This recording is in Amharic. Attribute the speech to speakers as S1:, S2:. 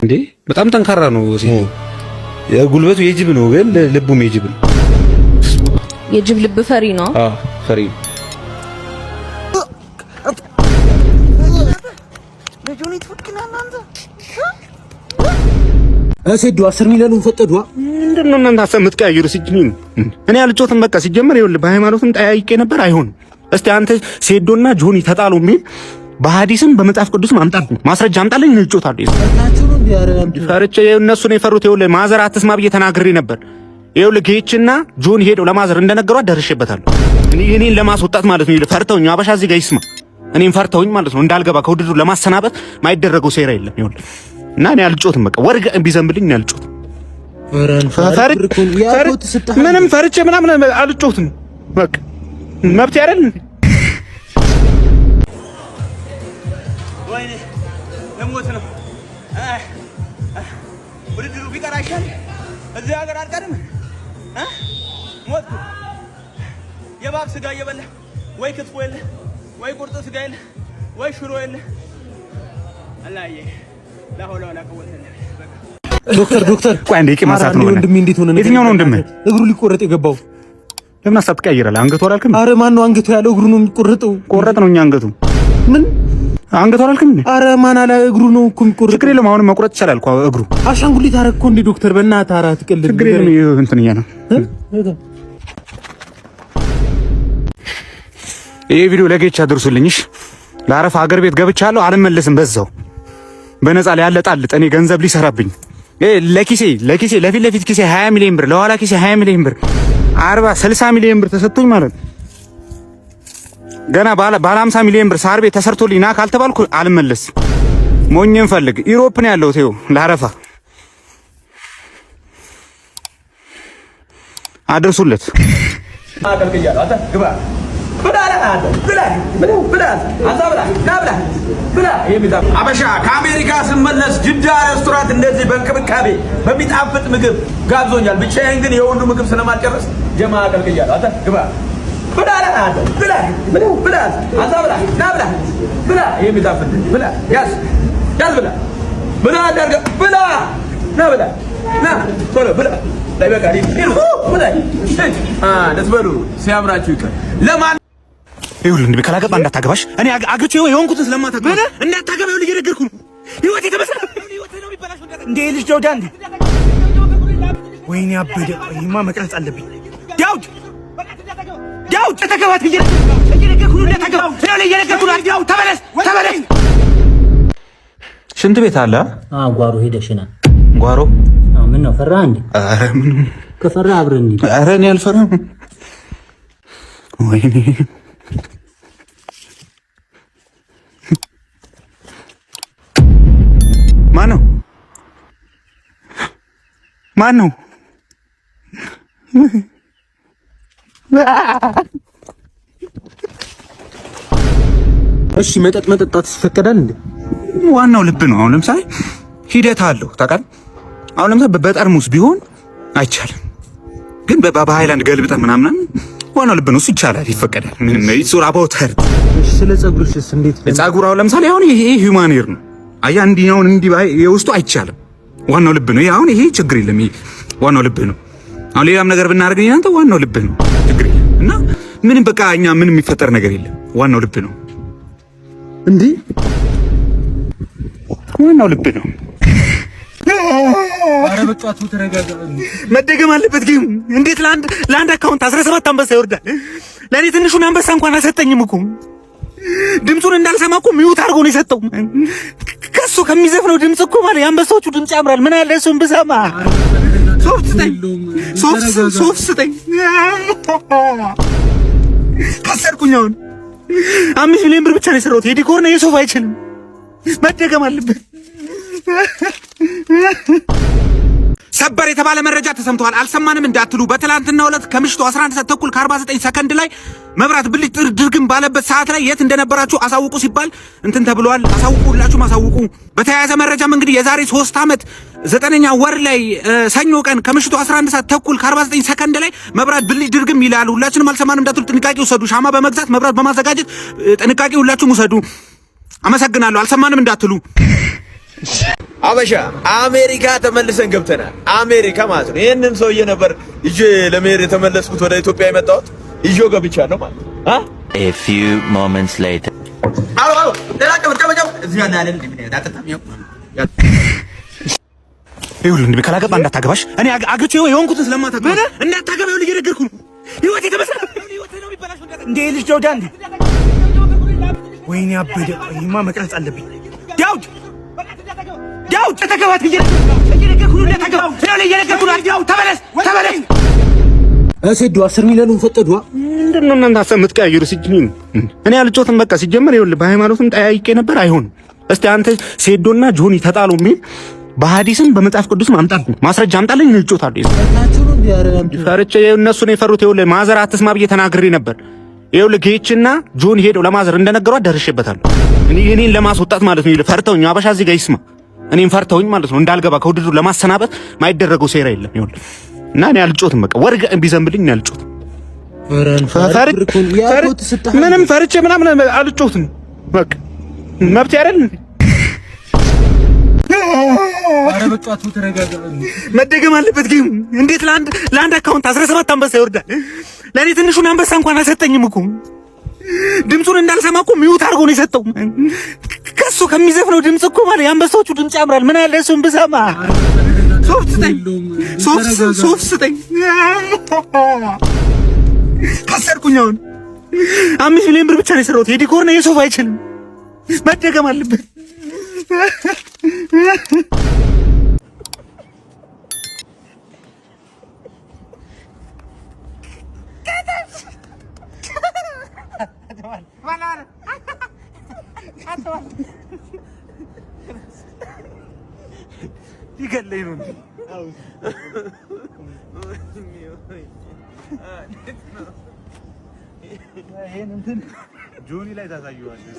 S1: እንዴ በጣም ጠንካራ ነው። የጉልበቱ የጅብ ነው ግን ልቡም የጅብ ነው።
S2: የጅብ ልብ ፈሪ ነው።
S1: ፈሪ
S3: አሰዱ 10 ሚሊዮን ፈጠዷ።
S1: ምንድነው እናንተ አሰምት ቀያይሩ ሲጅኝ እኔ አልጮትም። በቃ ሲጀመር ይኸውልህ በሃይማኖትም ጠያይቄ ነበር አይሆንም። እስቲ አንተ ሴዶና ጆኒ ተጣሉ የሚል በሐዲስም በመጽሐፍ ቅዱስም አምጣልኝ ማስረጃ አምጣልኝ። እንጮታለሁ ፈርቼ እነሱን የፈሩት ይኸውልህ ማዘር አትስማ ብዬ ተናግሬ ነበር። ይኸውልህ ጌችና ጆኒ ሄደው ለማዘር እንደነገሯት ደርሼበታለሁ። እኔን ለማስወጣት ማለት ነው። ፈርተውኝ አበሻ እዚህ ጋር ይስማ። እኔን ፈርተውኝ ማለት ነው እንዳልገባ ከውድድሩ ለማሰናበት ማይደረገው ሴራ የለም። ይኸውልህ እና እኔ አልጮትም። በቃ ወርገ ቢዘንብልኝ እኔ አልጮትም። ምንም ፈርቼ ምናምን አልጮትም። በቃ መብት አይደል? ወይኔ ለሞት ነው። ውድድሩ ቢቀር አይሻል? እዚህ ሀገር አልቀርም። ሞት የባብ ስጋ እየበላ ወይ ክትፎ የለ ወይ ቁርጥ ስጋ የለ ወይ ሽሮ የለ አላየ ለሆነ ወላ ከወተ
S3: ዶክተር
S1: ቆይ አንዴ ማሳት ነው
S3: ወንድሜ። እንዴት ሆነ?
S1: የትኛው ነው ወንድሜ?
S3: እግሩ ሊቆረጥ የገባው
S1: ለምን ሀሳብ ትቀይራለህ? አንገቱ አላልክም?
S3: አረ ማን ነው አንገቱ ያለው? እግሩ ነው የሚቆረጠው።
S1: ቆረጥ ነው እኛ አንገቱ
S3: ምን
S1: አንገቱ አላልክም?
S3: አረ ማን አለ? እግሩ ነው እኮ የሚቆረጠው።
S1: ችግር የለም አሁን መቁረጥ ይችላል እኮ እግሩ።
S3: አሻንጉሊት አረግኩ እንዴ ዶክተር? በእናትህ ኧረ አትቀልድ።
S1: ችግር የለም እንትን እያ ነው። ይሄ ቪዲዮ ለጌቻ አድርሱልኝሽ። ለአረፋ ሀገር ቤት ገብቻለሁ አልመለስም። በዛው በነፃ ላይ ያለጣልጥ እኔ ገንዘብ ሊሰራብኝ ለኪሴ ለፊት ለፊት ኪሴ 20 ሚሊዮን ብር ለኋላ ኪሴ 20 ሚሊዮን ብር 40 60 ሚሊዮን ብር ተሰጥቶኝ ማለት ነው። ገና ባለ 50 ሚሊዮን ብር ሳር ቤት ተሰርቶልኝ ና ካልተባልኩ አልመለስም። ሞኝን ፈልግ። ኢሮፕ ነው ያለው ተው ለአረፋ አድርሱለት።
S4: አበሻ ከአሜሪካ ስመለስ ጅዳ ሬስቶራንት እንደዚህ በእንክብካቤ በሚጣፍጥ ምግብ ጋብዞኛል። ብቻዬን ግን የሁሉ ምግብ ስለማልጨርስ ጀማ አቀልቅያለሁ። አንተ ግባ ሲያምራችሁ ይቀር ለማን
S1: ይሁን እንዴ ካላገባ እንዳታገባሽ። እኔ አግቼው የሆንኩትን ስለማታገባ እንዳታገባው ልጅ ነገርኩ ነው። ህይወት የተበሰለ ህይወት ነው የሚበላሽው እንዴ ልጅ ዳውድ አንዴ ወይኔ አበደ። ይማ መቅረጽ አለብኝ። ዳውድ ተተገባት እየነገርኩ ነው። እንዳታገባው ነው እየነገርኩ ነው። ዳውድ ተመለስ። ሽንት ቤት አለ?
S3: ጓሮ ሄደሽና
S1: ጓሮ
S3: ምን ነው ፈራ እንዴ?
S1: ኧረ ምን
S3: ከፈራ አብረን እንዴ?
S1: ኧረ እኔ አልፈራም። ወይኔ ማን ነው?
S3: እሺ መጠጣት ይፈቀዳል እንዴ?
S1: ዋናው ልብ ነው። አሁን ለምሳሌ ሂደት አለው ታውቃለህ። አሁን ለምሳሌ በጠርሙስ ቢሆን አይቻልም፣ ግን በሃይላንድ ገልብጠህ ምናምን ዋናው ልብ ነው። እሱ ይቻላል፣ ይፈቀዳል። ምንም ይጹር አባውተር።
S3: እሺ ስለ ጸጉርሽስ እንዴት ነው?
S1: ጸጉር አሁን ለምሳሌ አሁን ይሄ ሂውማን ሄር ነው። አያ እንዲያውን እንዲህ የውስጡ አይቻልም። ዋናው ልብ ነው። አሁን ይሄ ችግር የለም። ይሄ ዋናው ልብ ነው። አሁን ሌላም ነገር ብናደርግ እናንተ ዋናው ልብ ነው። ችግር የለም። እና ምንም በቃ እኛ ምንም የሚፈጠር ነገር የለም። ዋናው ልብ ነው
S3: እንዴ?
S1: ዋናው ልብ ነው።
S3: አረ በቃ ተረጋጋ።
S1: መደገም አለበት ጌም። እንዴት ለአንድ አካውንት 17 አንበሳ ይወርዳል? ለኔ ትንሹን አንበሳ እንኳን አልሰጠኝም እኮ። ድምፁን እንዳልሰማ እኮ ሚውት አድርጎ ነው የሰጠው። ከሱ ከሚዘፍነው ድምጽ እኮ ማለት የአንበሳዎቹ ድምጽ ያምራል። ምን አለ እሱን ብሰማ። ሶፍት ስጠኝ። ከሰርኩኝ። አሁን 5 ሚሊዮን ብር ብቻ ነው የሰራሁት። የዲኮር ነው የሶፋ አይችልም። መደገም አለበት። ሰበር የተባለ መረጃ ተሰምቷል። አልሰማንም እንዳትሉ በትላንትናው ዕለት ከምሽቱ 11 ሰዓት ተኩል ከ49 ሰከንድ ላይ መብራት ብልጭ ድርግም ባለበት ሰዓት ላይ የት እንደነበራችሁ አሳውቁ ሲባል እንትን ተብሏል። አሳውቁ፣ ሁላችሁም አሳውቁ። በተያያዘ መረጃም እንግዲህ የዛሬ 3 ዓመት 9ኛ ወር ላይ ሰኞ ቀን ከምሽቱ 11 ሰዓት ተኩል ከ49 ሰከንድ ላይ መብራት ብልጭ ድርግም ይላል። ሁላችንም አልሰማንም እንዳትሉ ጥንቃቄ ውሰዱ። ሻማ በመግዛት መብራት በማዘጋጀት ጥንቃቄ ሁላችሁም ውሰዱ። አመሰግናለሁ። አልሰማንም እንዳትሉ
S4: አበሻ አሜሪካ ተመልሰን ገብተናል። አሜሪካ ማለት ነው። ይሄንን ሰውዬ ነበር ይዤ ለመሄድ የተመለስኩት ወደ ኢትዮጵያ የመጣሁት ይዤው ገብቻለሁ ማለት ነው።
S5: A few moments later
S4: አሎ ተላቀም እዚህ ያለ አይደል እንዴ?
S1: ይኸውልህ እንዴ ካላገባ እንዳታገባሽ። እኔ አግቼው የሆንኩትን ስለማታገባ እንዳታገባው ልጅ እየነገርኩ ነው። ህይወቴ ተበሰለ ህይወቴ ነው የሚበላሽው እንዴ ልጅ ዳውድ አንዴ ወይኔ አበደ። ይሄማ መቅረጽ አለብኝ። ዳውድ ተተገባት እየነገርኩ ነው። እንዳታገባው ነው እየነገርኩ ነው። ዳውድ ተመለስ
S3: ሴዶ 10 ሚሊዮን ፈጠዷ።
S1: ምንድነው እናንተ ሀሳብ የምትቀያየሩ? ሲጅኒን እኔ አልጮትም። በቃ ሲጀመር ይኸውልህ በሃይማኖትም ጠያይቄ ነበር። አይሆንም። እስቲ አንተ ሴዶና ጆኒ ተጣሉ የሚል በሐዲስም በመጽሐፍ ቅዱስም አምጣልኝ፣ ማስረጃ አምጣልኝ። እንጮታለሁ። ፈርቼ እነሱ ነው የፈሩት። ይኸውልህ ማዘር አትስማ ብዬ ተናግሬ ነበር። ይኸውልህ ጌችና ጆኒ ሄደው ለማዘር እንደነገሯት ደርሼበታለሁ። እኔን ለማስወጣት ማለት ነው። ፈርተውኝ አበሻ እዚህ ጋር ይስማ። እኔን ፈርተውኝ ማለት ነው እንዳልገባ ከውድድሩ ለማሰናበት ማይደረገው ሴራ የለም። ይኸውልህ እና እኔ አልጮትም። በቃ ወርቅ ቢዘንብልኝ አልጮትም። ምንም ፈርቼ ምናምን አልጮትም። በቃ መብት አይደል?
S3: አረ በቃ ተረጋጋ።
S1: መደገም አለበት ግን እንዴት ለአንድ አካውንት 17 አንበሳ ይወርዳል? ለኔ ትንሹን አንበሳ እንኳን አልሰጠኝም እኮ። ድምፁን እንዳልሰማ እኮ ሚውት አድርጎ ነው የሰጠው። ከሱ ከሚዘፍነው ድምፅ እኮ ማለት የአንበሳዎቹ ድምፅ ያምራል። ምን አለ እሱን ብሰማ። ሶፍት ስጠኝ። ካሰርኩኝ አሁን 5 ሚሊዮን ብር ብቻ ነው የሰራሁት። የዲኮር ነው የሶፋ አይችልም። መደገም አለበት። ይገለኝ ነው ጆኒ ላይ ታሳየዋለህ።